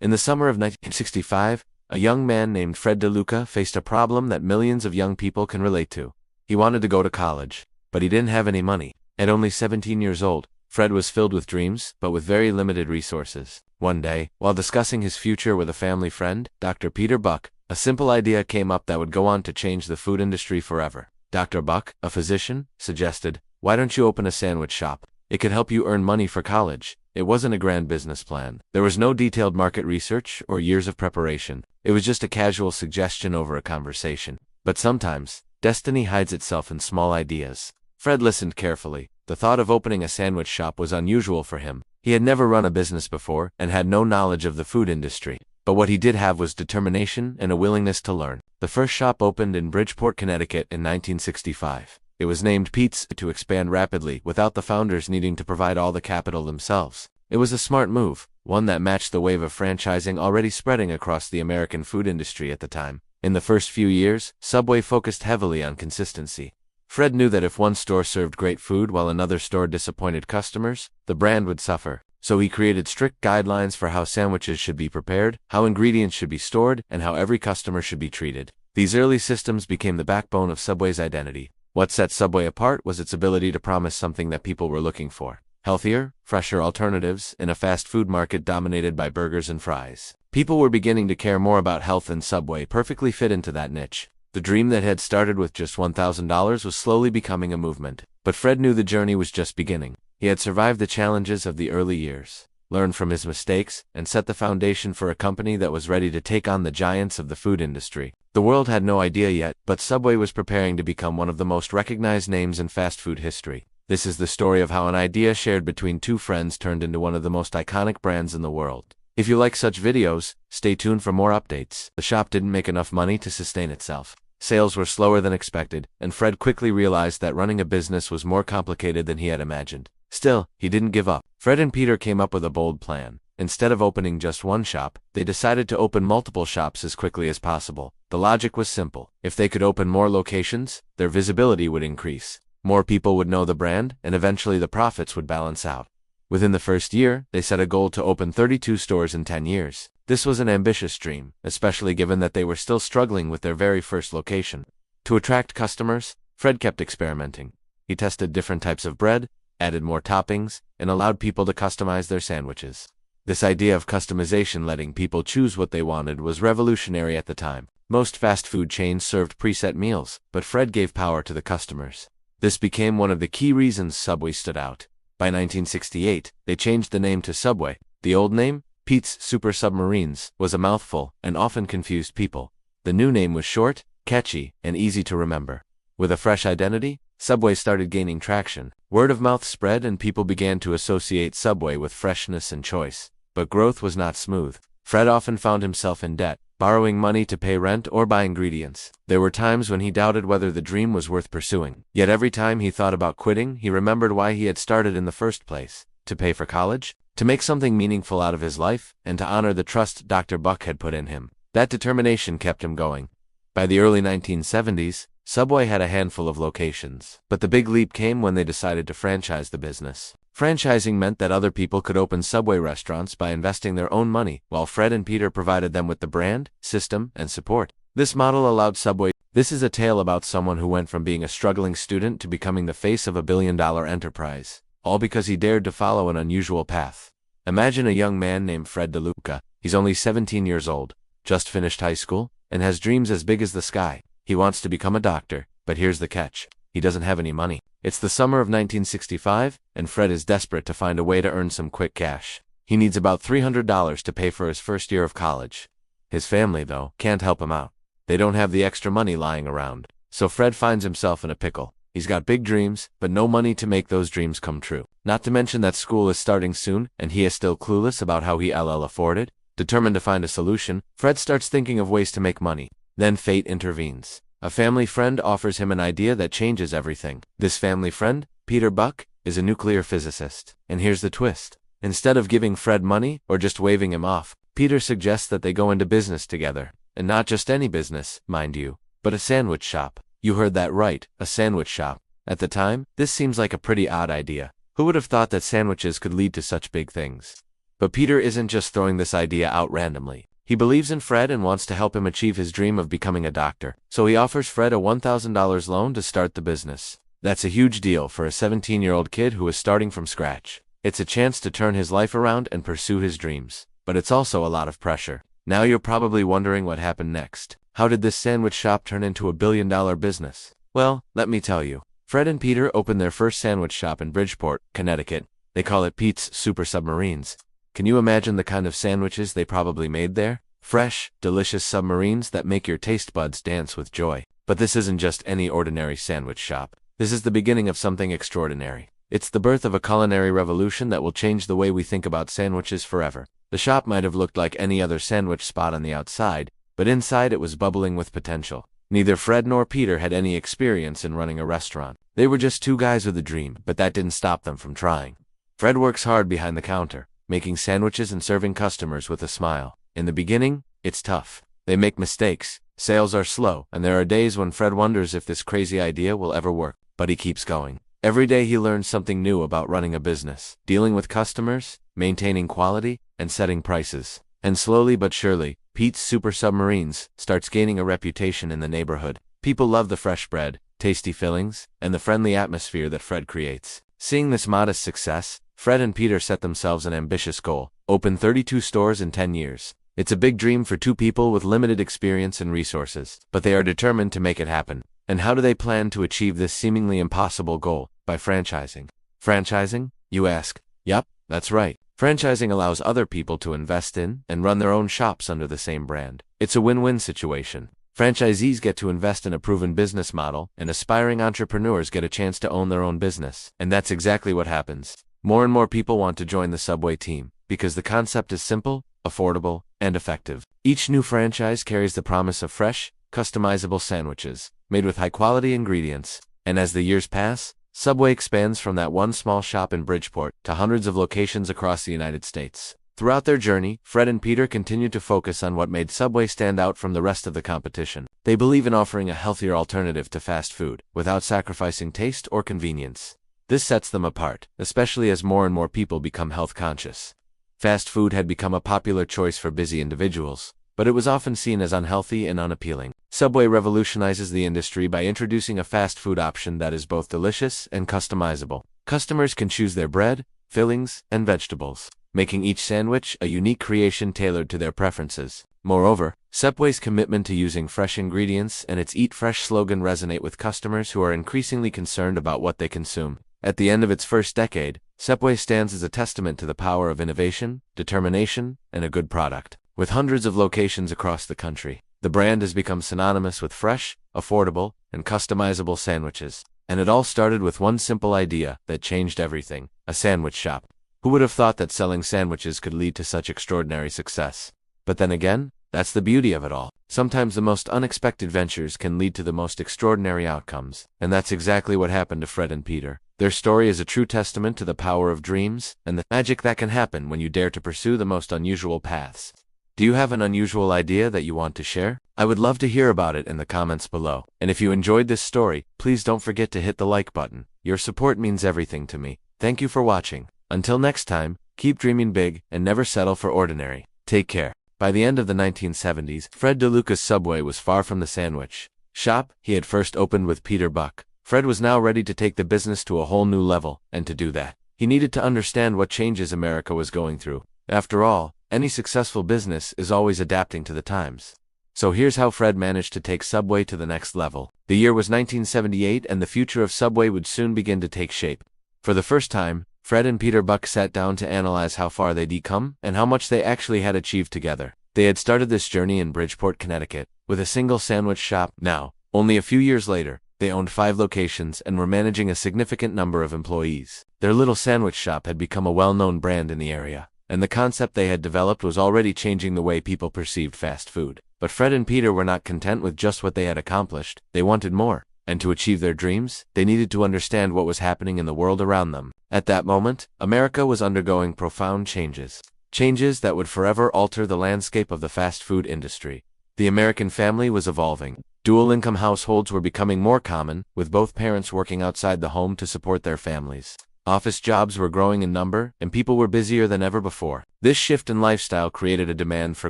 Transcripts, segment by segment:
In the summer of 1965, a young man named Fred DeLuca faced a problem that millions of young people can relate to. He wanted to go to college, but he didn't have any money. At only 17 years old, Fred was filled with dreams, but with very limited resources. One day, while discussing his future with a family friend, Dr. Peter Buck, a simple idea came up that would go on to change the food industry forever. Dr. Buck, a physician, suggested, "Why don't you open a sandwich shop? It could help you earn money for college." It wasn't a grand business plan. There was no detailed market research or years of preparation. It was just a casual suggestion over a conversation. But sometimes, destiny hides itself in small ideas. Fred listened carefully. The thought of opening a sandwich shop was unusual for him. He had never run a business before and had no knowledge of the food industry. But what he did have was determination and a willingness to learn. The first shop opened in Bridgeport, Connecticut in 1965. It was named Pete's to expand rapidly without the founders needing to provide all the capital themselves. It was a smart move, one that matched the wave of franchising already spreading across the American food industry at the time. In the first few years, Subway focused heavily on consistency. Fred knew that if one store served great food while another store disappointed customers, the brand would suffer. So he created strict guidelines for how sandwiches should be prepared, how ingredients should be stored, and how every customer should be treated. These early systems became the backbone of Subway's identity. What set Subway apart was its ability to promise something that people were looking for: healthier, fresher alternatives in a fast food market dominated by burgers and fries. People were beginning to care more about health, and Subway perfectly fit into that niche. The dream that had started with just $1,000 was slowly becoming a movement. But Fred knew the journey was just beginning. He had survived the challenges of the early years, learned from his mistakes, and set the foundation for a company that was ready to take on the giants of the food industry. The world had no idea yet, but Subway was preparing to become one of the most recognized names in fast food history. This is the story of how an idea shared between two friends turned into one of the most iconic brands in the world. If you like such videos, stay tuned for more updates. The shop didn't make enough money to sustain itself. Sales were slower than expected, and Fred quickly realized that running a business was more complicated than he had imagined. Still, he didn't give up. Fred and Peter came up with a bold plan. Instead of opening just one shop, they decided to open multiple shops as quickly as possible. The logic was simple. If they could open more locations, their visibility would increase. More people would know the brand, and eventually the profits would balance out. Within the first year, they set a goal to open 32 stores in 10 years. This was an ambitious dream, especially given that they were still struggling with their very first location. To attract customers, Fred kept experimenting. He tested different types of bread, added more toppings, and allowed people to customize their sandwiches. This idea of customization, letting people choose what they wanted, was revolutionary at the time. Most fast food chains served preset meals, but Fred gave power to the customers. This became one of the key reasons Subway stood out. By 1968, they changed the name to Subway. The old name, Pete's Super Submarines, was a mouthful and often confused people. The new name was short, catchy, and easy to remember. With a fresh identity, Subway started gaining traction. Word of mouth spread and people began to associate Subway with freshness and choice. But growth was not smooth. Fred often found himself in debt, borrowing money to pay rent or buy ingredients. There were times when he doubted whether the dream was worth pursuing. Yet every time he thought about quitting, he remembered why he had started in the first place: to pay for college, to make something meaningful out of his life, and to honor the trust Dr. Buck had put in him. That determination kept him going. By the early 1970s, Subway had a handful of locations. But the big leap came when they decided to franchise the business. Franchising meant that other people could open Subway restaurants by investing their own money, while Fred and Peter provided them with the brand, system, and support. This model allowed Subway. This is a tale about someone who went from being a struggling student to becoming the face of a billion-dollar enterprise, all because he dared to follow an unusual path. Imagine a young man named Fred DeLuca. He's only 17 years old, just finished high school, and has dreams as big as the sky. He wants to become a doctor, but here's the catch: he doesn't have any money. It's the summer of 1965, and Fred is desperate to find a way to earn some quick cash. He needs about $300 to pay for his first year of college. His family, though, can't help him out. They don't have the extra money lying around. So Fred finds himself in a pickle. He's got big dreams, but no money to make those dreams come true. Not to mention that school is starting soon, and he is still clueless about how he'll afford it. Determined to find a solution, Fred starts thinking of ways to make money. Then fate intervenes. A family friend offers him an idea that changes everything. This family friend, Peter Buck, is a nuclear physicist. And here's the twist. Instead of giving Fred money or just waving him off, Peter suggests that they go into business together. And not just any business, mind you, but a sandwich shop. You heard that right, a sandwich shop. At the time, this seems like a pretty odd idea. Who would have thought that sandwiches could lead to such big things? But Peter isn't just throwing this idea out randomly. He believes in Fred and wants to help him achieve his dream of becoming a doctor, so he offers Fred a $1,000 loan to start the business. That's a huge deal for a 17-year-old kid who is starting from scratch. It's a chance to turn his life around and pursue his dreams. But it's also a lot of pressure. Now you're probably wondering what happened next. How did this sandwich shop turn into a billion-dollar business? Well, let me tell you. Fred and Peter opened their first sandwich shop in Bridgeport, Connecticut. They call it Pete's Super Submarines. Can you imagine the kind of sandwiches they probably made there? Fresh, delicious submarines that make your taste buds dance with joy. But this isn't just any ordinary sandwich shop. This is the beginning of something extraordinary. It's the birth of a culinary revolution that will change the way we think about sandwiches forever. The shop might have looked like any other sandwich spot on the outside, but inside it was bubbling with potential. Neither Fred nor Peter had any experience in running a restaurant. They were just two guys with a dream, but that didn't stop them from trying. Fred works hard behind the counter, making sandwiches and serving customers with a smile. In the beginning, it's tough. They make mistakes, sales are slow, and there are days when Fred wonders if this crazy idea will ever work. But he keeps going. Every day he learns something new about running a business, dealing with customers, maintaining quality, and setting prices. And slowly but surely, Pete's Super Submarines starts gaining a reputation in the neighborhood. People love the fresh bread, tasty fillings, and the friendly atmosphere that Fred creates. Seeing this modest success, Fred and Peter set themselves an ambitious goal: open 32 stores in 10 years. It's a big dream for two people with limited experience and resources, but they are determined to make it happen. And how do they plan to achieve this seemingly impossible goal? By franchising. Franchising, you ask? Yup, that's right. Franchising allows other people to invest in and run their own shops under the same brand. It's a win-win situation. Franchisees get to invest in a proven business model, and aspiring entrepreneurs get a chance to own their own business. And that's exactly what happens. More and more people want to join the Subway team, because the concept is simple, affordable, and effective. Each new franchise carries the promise of fresh, customizable sandwiches, made with high-quality ingredients. And as the years pass, Subway expands from that one small shop in Bridgeport to hundreds of locations across the United States. Throughout their journey, Fred and Peter continued to focus on what made Subway stand out from the rest of the competition. They believe in offering a healthier alternative to fast food, without sacrificing taste or convenience. This sets them apart, especially as more and more people become health-conscious. Fast food had become a popular choice for busy individuals, but it was often seen as unhealthy and unappealing. Subway revolutionizes the industry by introducing a fast food option that is both delicious and customizable. Customers can choose their bread, fillings, and vegetables, making each sandwich a unique creation tailored to their preferences. Moreover, Subway's commitment to using fresh ingredients and its Eat Fresh slogan resonate with customers who are increasingly concerned about what they consume. At the end of its first decade, Subway stands as a testament to the power of innovation, determination, and a good product. With hundreds of locations across the country, the brand has become synonymous with fresh, affordable, and customizable sandwiches. And it all started with one simple idea that changed everything: a sandwich shop. Who would have thought that selling sandwiches could lead to such extraordinary success? But then again, that's the beauty of it all. Sometimes the most unexpected ventures can lead to the most extraordinary outcomes. And that's exactly what happened to Fred and Peter. Their story is a true testament to the power of dreams and the magic that can happen when you dare to pursue the most unusual paths. Do you have an unusual idea that you want to share? I would love to hear about it in the comments below. And if you enjoyed this story, please don't forget to hit the like button. Your support means everything to me. Thank you for watching. Until next time, keep dreaming big and never settle for ordinary. Take care. By the end of the 1970s, Fred DeLuca's Subway was far from the sandwich shop he had first opened with Peter Buck. Fred was now ready to take the business to a whole new level, and to do that, he needed to understand what changes America was going through. After all, any successful business is always adapting to the times. So here's how Fred managed to take Subway to the next level. The year was 1978, and the future of Subway would soon begin to take shape. For the first time, Fred and Peter Buck sat down to analyze how far they'd come and how much they actually had achieved together. They had started this journey in Bridgeport, Connecticut, with a single sandwich shop. Now, only a few years later, they owned 5 locations and were managing a significant number of employees. Their little sandwich shop had become a well-known brand in the area, and the concept they had developed was already changing the way people perceived fast food. But Fred and Peter were not content with just what they had accomplished. They wanted more. And to achieve their dreams, they needed to understand what was happening in the world around them. At that moment, America was undergoing profound changes. Changes that would forever alter the landscape of the fast food industry. The American family was evolving. Dual-income households were becoming more common, with both parents working outside the home to support their families. Office jobs were growing in number, and people were busier than ever before. This shift in lifestyle created a demand for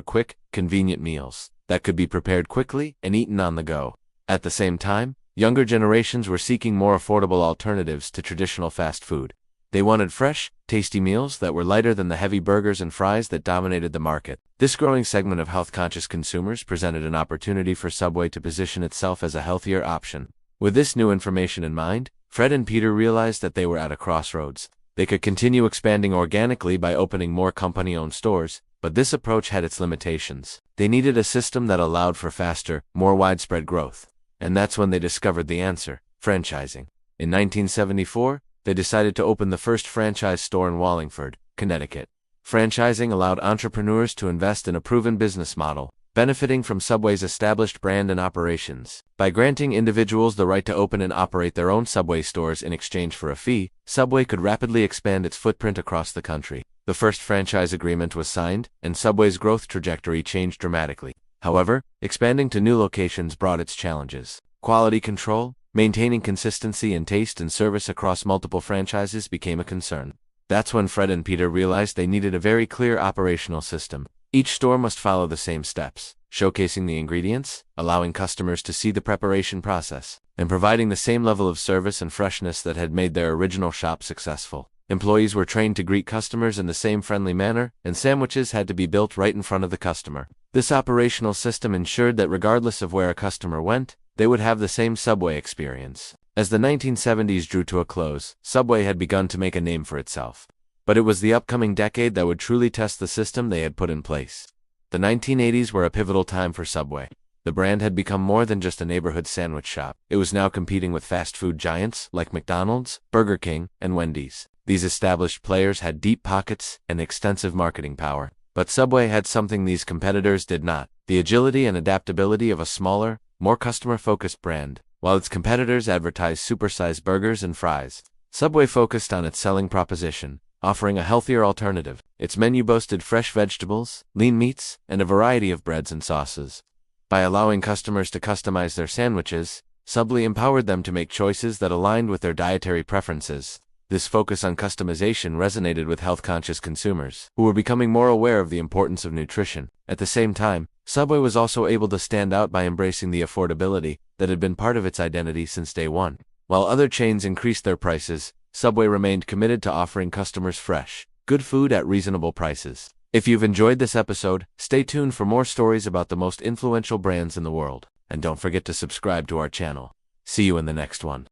quick, convenient meals that could be prepared quickly and eaten on the go. At the same time, younger generations were seeking more affordable alternatives to traditional fast food. They wanted fresh, tasty meals that were lighter than the heavy burgers and fries that dominated the market. This growing segment of health-conscious consumers presented an opportunity for Subway to position itself as a healthier option. With this new information in mind, Fred and Peter realized that they were at a crossroads. They could continue expanding organically by opening more company-owned stores, but this approach had its limitations. They needed a system that allowed for faster, more widespread growth. And that's when they discovered the answer: franchising. In 1974, they decided to open the first franchise store in Wallingford, Connecticut. Franchising allowed entrepreneurs to invest in a proven business model, benefiting from Subway's established brand and operations. By granting individuals the right to open and operate their own Subway stores in exchange for a fee, Subway could rapidly expand its footprint across the country. The first franchise agreement was signed, and Subway's growth trajectory changed dramatically. However, expanding to new locations brought its challenges. Quality control, maintaining consistency in taste and service across multiple franchises became a concern. That's when Fred and Peter realized they needed a very clear operational system. Each store must follow the same steps, showcasing the ingredients, allowing customers to see the preparation process, and providing the same level of service and freshness that had made their original shop successful. Employees were trained to greet customers in the same friendly manner, and sandwiches had to be built right in front of the customer. This operational system ensured that regardless of where a customer went, they would have the same Subway experience. As the 1970s drew to a close, Subway had begun to make a name for itself. But it was the upcoming decade that would truly test the system they had put in place. The 1980s were a pivotal time for Subway. The brand had become more than just a neighborhood sandwich shop. It was now competing with fast food giants like McDonald's, Burger King, and Wendy's. These established players had deep pockets and extensive marketing power. But Subway had something these competitors did not: the agility and adaptability of a smaller, more customer-focused brand. While its competitors advertised supersized burgers and fries, Subway focused on its selling proposition, offering a healthier alternative. Its menu boasted fresh vegetables, lean meats, and a variety of breads and sauces. By allowing customers to customize their sandwiches, Subway empowered them to make choices that aligned with their dietary preferences. This focus on customization resonated with health-conscious consumers, who were becoming more aware of the importance of nutrition. At the same time, Subway was also able to stand out by embracing the affordability that had been part of its identity since day one. While other chains increased their prices, Subway remained committed to offering customers fresh, good food at reasonable prices. If you've enjoyed this episode, stay tuned for more stories about the most influential brands in the world. And don't forget to subscribe to our channel. See you in the next one.